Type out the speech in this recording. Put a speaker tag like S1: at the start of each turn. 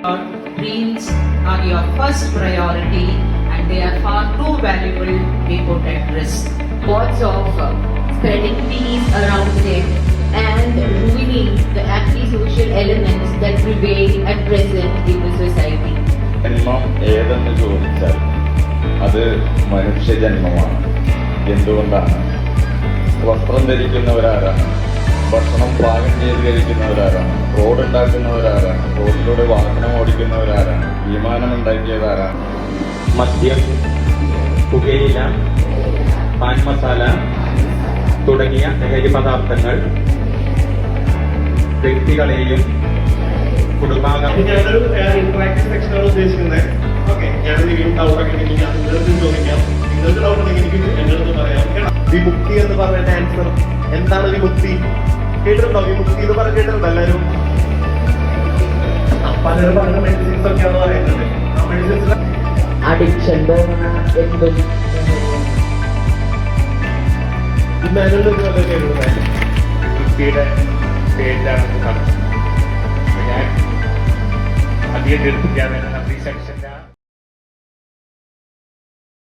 S1: Your dreams are your first priority and they are far too valuable to be put at risk.
S2: Thoughts of spreading peace around them and ruining the anti-social elements that prevail at present in the society.
S3: ജന്മം ഏതെന്ന് ചോദിച്ചാൽ അത് മനുഷ്യജന്മമാണ്. എന്തുകൊണ്ടാണ്? വസ്ത്രം ധരിക്കുന്നവരാരാണ്? ഭക്ഷണം പാകം ചെയ്ത് കഴിക്കുന്നവരാരാണ്? Road ഉണ്ടാക്കുന്നവരാരാണ്? റോഡിലൂടെ വാഹനം ഓടിക്കുന്നവരാരാണ്? വിമാനം ഉണ്ടാക്കിയതാരാണ്?
S4: മദ്യം, പുകയില, പാൻ മസാല തുടങ്ങിയ ലഹരി പദാർത്ഥങ്ങൾ വ്യക്തികളെയും
S5: ഞാനൊരു ഇന്ററാക്റ്റീവ് സെക്ഷനാണ് ഉദ്ദേശിക്കുന്നത്. ഓക്കെ, ഞാനെന്തെങ്കിലും ഡൗട്ടൊക്കെ ഉണ്ടെങ്കിൽ ഞാൻ നിങ്ങൾക്ക് ചോദിക്കാം, നിങ്ങൾക്ക് ഡൗട്ട് ഉണ്ടെങ്കിൽ എനിക്ക് എൻ്റെ അടുത്ത് പറയാം. വിമുക്തി എന്ന് പറയുന്ന ആൻസർ എന്താണ്? വിമുക്തി കേട്ടിട്ടുണ്ടോ? വിമുക്തി എന്ന് പറഞ്ഞ് കേട്ടിട്ടുണ്ടോ എല്ലാവരും? പലരും പറയുന്ന മെഡിസിൻസ് ഒക്കെയാണ് പറയുന്നത്. ആ മെഡിസിൻസ്
S2: അഡിക്ഷൻ എന്തും
S5: വൃത്തിയുടെ പേരിലാണ് ഞാൻ അധികം തീർപ്പിക്കാൻ വേണ്ടി സെക്ഷൻ്റെ